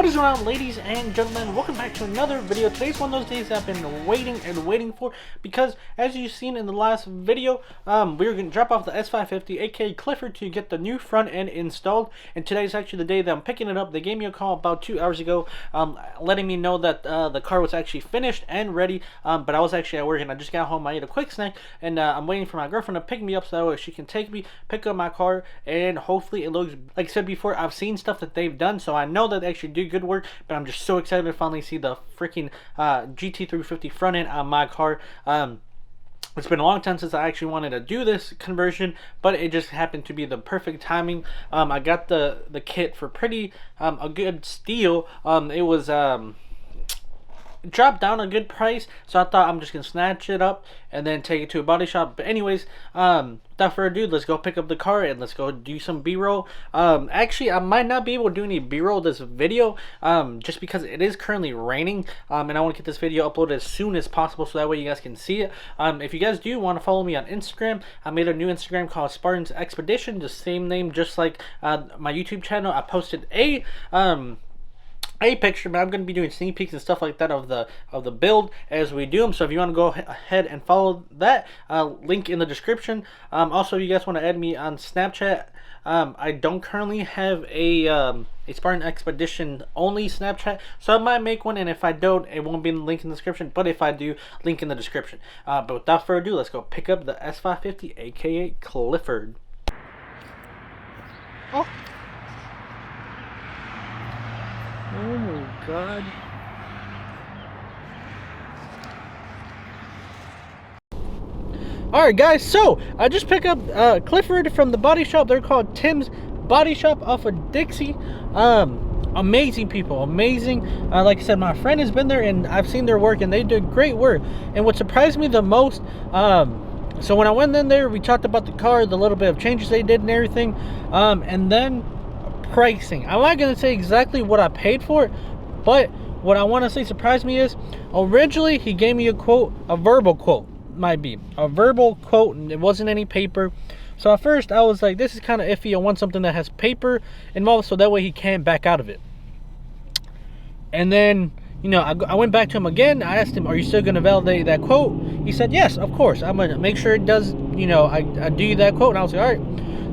What is going on, ladies and gentlemen? Welcome back to another video. Today's one of those days I've been waiting for, because as you've seen in the last video, we were going to drop off the S550 aka Clifford to get the new front end installed, and today's actually the day that I'm picking it up. They gave me a call about 2 hours ago, letting me know that the car was actually finished and ready, but I was actually at work and I just got home. I ate a quick snack, and I'm waiting for my girlfriend to pick me up so that way she can take me, pick up my car, and hopefully it looks, like I said before, I've seen stuff that they've done, so I know that they actually do good work, but I'm just so excited to finally see the freaking GT350 front end on my car. It's been a long time since I actually wanted to do this conversion, but it just happened to be the perfect timing. I got the kit for pretty a good steal. It was dropped down a good price, so I thought I'm just gonna snatch it up and then take it to a body shop. But anyways, without further ado, let's go pick up the car and let's go do some b-roll. Actually, I might not be able to do any b-roll this video, just because it is currently raining, and I want to get this video uploaded as soon as possible so that way you guys can see it. If you guys do want to follow me on Instagram, I made a new Instagram called Spartan's Expedition, the same name just like my YouTube channel. I posted a picture, but I'm going to be doing sneak peeks and stuff like that of the build as we do them. So if you want to go ahead and follow that, link in the description. Also, if you guys want to add me on Snapchat, I don't currently have a Spartan Expedition only Snapchat, so I might make one, and if I don't, it won't be in the link in the description, but if I do, link in the description. But without further ado, let's go pick up the S550 aka Clifford. Oh my god. Alright guys, so I just picked up Clifford from the body shop. They're called Tim's Body Shop off of Dixie. Amazing people, amazing. Like I said, my friend has been there and I've seen their work and they did great work. And what surprised me the most, so when I went in there, we talked about the car, the little bit of changes they did and everything, and then pricing. I'm not going to say exactly what I paid for it, but what I want to say surprised me is, originally he gave me a quote, a verbal quote, might be a verbal quote, and it wasn't any paper. So at first I was like, this is kind of iffy. I want something that has paper involved so that way he can't back out of it. And then, you know, I went back to him again. I asked him, are you still going to validate that quote? He said, yes, of course. I'm going to make sure it does, you know, I do that quote. And I was like, all right.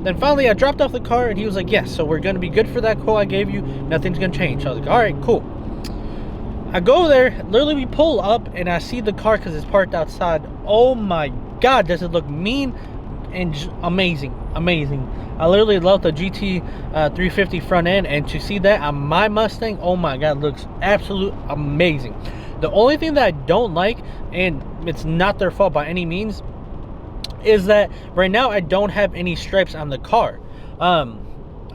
Then finally I dropped off the car and he was like, yes, so we're going to be good for that quote I gave you. Nothing's going to change. So I was like, all right, cool. I go there, literally we pull up and I see the car because it's parked outside. Oh my God, does it look mean and just amazing. I literally love the GT350 front end, and to see that on my Mustang, oh my God, looks absolute amazing. The only thing that I don't like, and it's not their fault by any means, is that right now I don't have any stripes on the car, on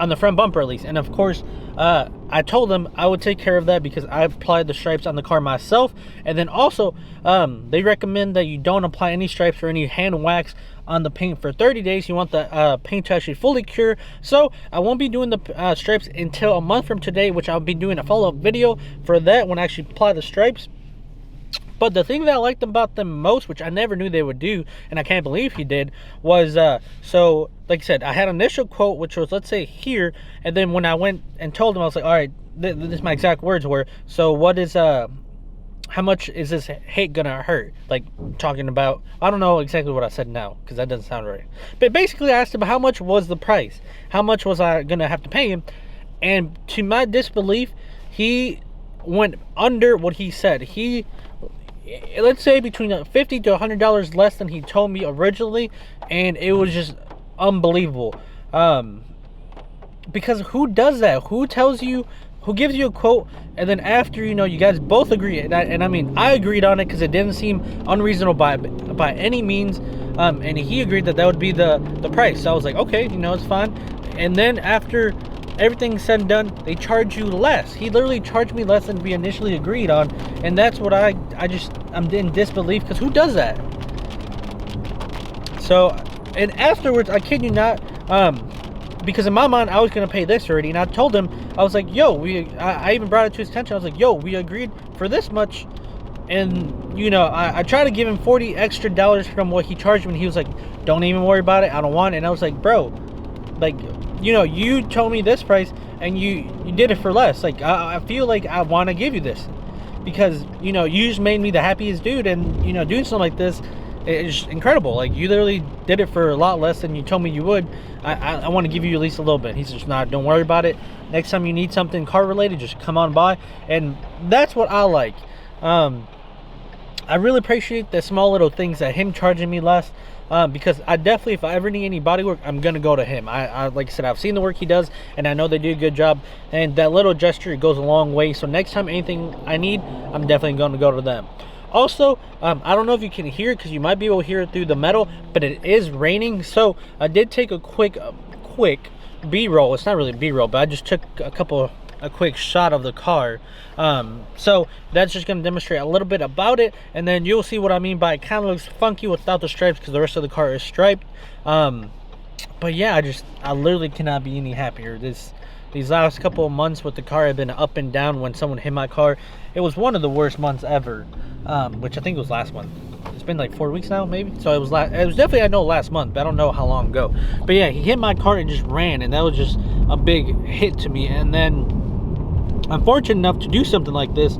the front bumper at least. And of course, I told them I would take care of that because I applied the stripes on the car myself. And then also, they recommend that you don't apply any stripes or any hand wax on the paint for 30 days. You want the paint to actually fully cure. So I won't be doing the stripes until a month from today, which I'll be doing a follow-up video for that when I actually apply the stripes. But the thing that I liked about them most, which I never knew they would do, and I can't believe he did, was, so, like I said, I had an initial quote, which was, let's say, here, and then when I went and told him, I was like, all right, this is my exact words were, so what is, how much is this hate gonna hurt? Like, talking about, I don't know exactly what I said now, because that doesn't sound right. But basically, I asked him, how much was the price? How much was I gonna have to pay him? And to my disbelief, he went under what he said. Let's say between $50 to $100 less than he told me originally, and it was just unbelievable. Because who does that? Who tells you, who gives you a quote, and then after, you know, you guys both agree, and I mean, I agreed on it because it didn't seem unreasonable by any means, and he agreed that would be the price. So I was like, okay, you know, it's fine. And then after everything said and done, they charge you less. He literally charged me less than we initially agreed on, and that's what I'm in disbelief, because who does that? So, and afterwards, I kid you not, because in my mind I was gonna pay this already, and I told him, I was like, yo, I even brought it to his attention. I was like, yo, we agreed for this much. And you know, I tried to give him $40 extra from what he charged me, and he was like, don't even worry about it, I don't want it. And I was like, bro, like, you know, you told me this price, and you did it for less. Like, I feel like I want to give you this, because, you know, you just made me the happiest dude, and, you know, doing something like this is incredible. Like, you literally did it for a lot less than you told me you would. I want to give you at least a little bit. He's just not, don't worry about it. Next time you need something car related, just come on by. And that's what I like. I really appreciate the small little things, that him charging me less, because I definitely, if I ever need any body work, I'm gonna go to him. I like I said, I've seen the work he does, and I know they do a good job, and that little gesture goes a long way. So next time anything I need, I'm definitely going to go to them. Also, I don't know if you can hear it, because you might be able to hear it through the metal, but it is raining. So I did take a quick B-roll. It's not really B-roll, but I just took a quick shot of the car. So that's just going to demonstrate a little bit about it, and then you'll see what I mean by it kind of looks funky without the stripes, because the rest of the car is striped. But yeah, I literally cannot be any happier. These last couple of months with the car have been up and down. When someone hit my car, it was one of the worst months ever, which I think was last month. It's been like 4 weeks now, maybe. So it was definitely, I know, last month, but I don't know how long ago. But yeah, he hit my car and just ran, and that was just a big hit to me. And then I'm fortunate enough to do something like this,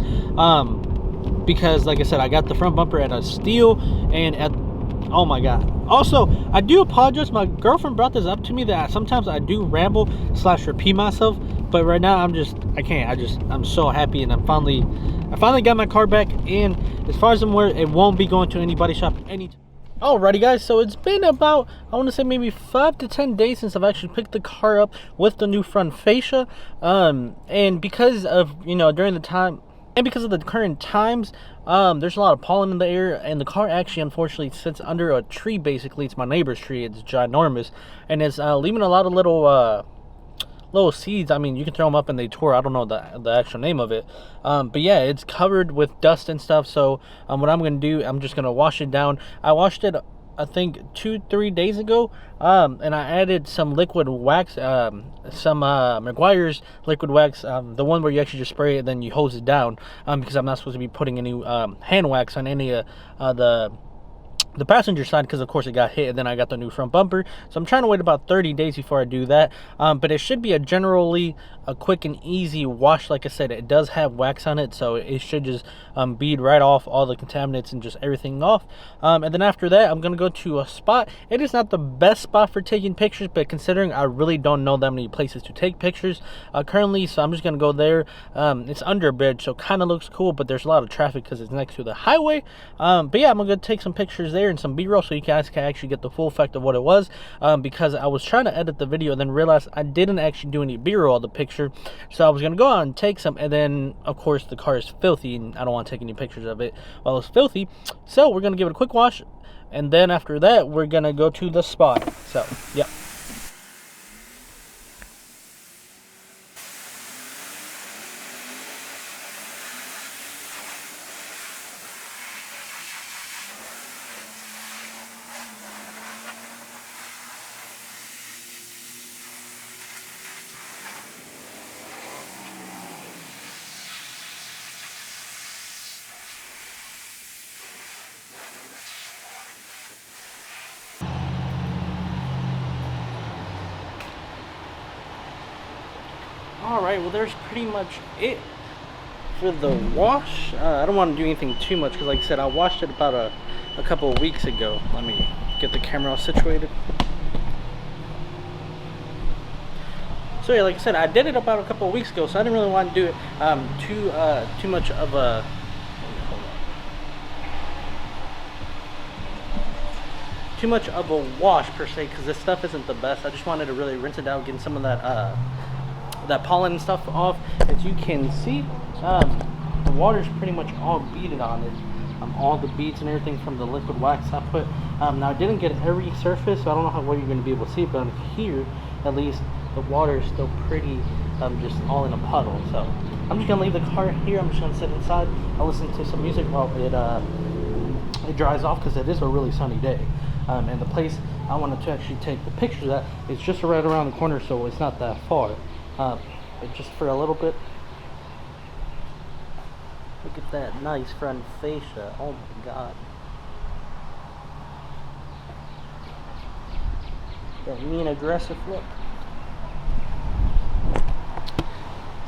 because, like I said, I got the front bumper at a steal, and oh my god. Also, I do apologize. My girlfriend brought this up to me, that sometimes I do ramble / repeat myself, but right now I'm so happy, and I finally got my car back. And as far as I'm aware, it won't be going to any body shop anytime. Alrighty guys, so it's been about, I want to say maybe 5 to 10 days since I've actually picked the car up with the new front fascia, and because of, you know, during the time, and because of the current times, there's a lot of pollen in the air, and the car actually unfortunately sits under a tree. Basically, it's my neighbor's tree. It's ginormous, and it's leaving a lot of little seeds. I mean, you can throw them up and they tore. I don't know the actual name of it, but yeah, it's covered with dust and stuff. So what I'm gonna do, I'm just gonna wash it down. I washed it, I think 2-3 days ago, and I added some liquid wax, some McGuire's liquid wax, the one where you actually just spray it and then you hose it down, because I'm not supposed to be putting any hand wax on any of the passenger side, because of course it got hit, and then I got the new front bumper. So I'm trying to wait about 30 days before I do that, but it should be generally a quick and easy wash. Like I said, it does have wax on it, so it should just bead right off all the contaminants and just everything off. And then after that, I'm gonna go to a spot. It is not the best spot for taking pictures, but considering I really don't know that many places to take pictures currently, so I'm just gonna go there. It's under a bridge, so kind of looks cool, but there's a lot of traffic because it's next to the highway. But yeah, I'm gonna take some pictures there and some B-roll, so you guys can actually get the full effect of what it was, because I was trying to edit the video and then realized I didn't actually do any B-roll of the picture. So I was gonna go out and take some, and then of course the car is filthy and I don't want to take any pictures of it while it's filthy. So we're gonna give it a quick wash, and then after that we're gonna go to the spot. So yeah. Alright, well there's pretty much it for the wash. I don't want to do anything too much, because like I said, I washed it about a couple of weeks ago. Let me get the camera all situated. So yeah, like I said, I did it about a couple of weeks ago, so I didn't really want to do it too much of a wash per se, because this stuff isn't the best. I just wanted to really rinse it out, getting some of that pollen and stuff off. As you can see, the water's pretty much all beaded on it. All the beads and everything from the liquid wax I put. Now I didn't get every surface, so I don't know how well you're going to be able to see it, but here at least the water is still pretty just all in a puddle. So I'm just gonna leave the car here. I'm just gonna sit inside. I'll listen to some music while it dries off, because it is a really sunny day. And the place I wanted to actually take the pictures at is just right around the corner, so it's not that far. But just for a little bit. Look at that nice front fascia. Oh my god. That mean aggressive look.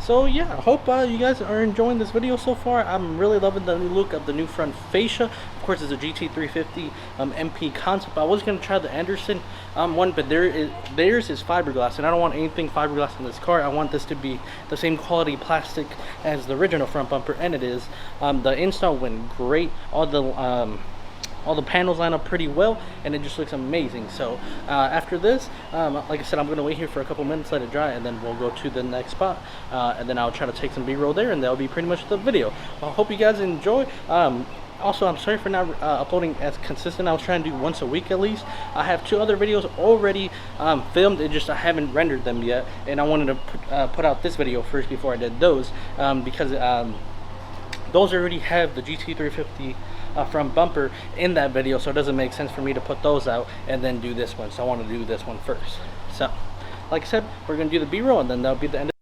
So yeah, I hope you guys are enjoying this video so far. I'm really loving the new look of the new front fascia. Of course, it's a GT350 MP Concept. I was going to try the Anderson one, but theirs is fiberglass, and I don't want anything fiberglass in this car. I want this to be the same quality plastic as the original front bumper, and it is. The install went great. All the panels line up pretty well, and it just looks amazing. So after this, like I said, I'm going to wait here for a couple minutes, let it dry, and then we'll go to the next spot, and then I'll try to take some b-roll there, and that'll be pretty much the video. Well, I hope you guys enjoy. Also, I'm sorry for not uploading as consistent. I was trying to do once a week at least. I have 2 other videos already filmed. It just I haven't rendered them yet, and I wanted to put out this video first before I did those, because those already have the GT350 front bumper in that video, so it doesn't make sense for me to put those out and then do this one. So I want to do this one first. So like I said, we're going to do the b-roll, and then that'll be the end of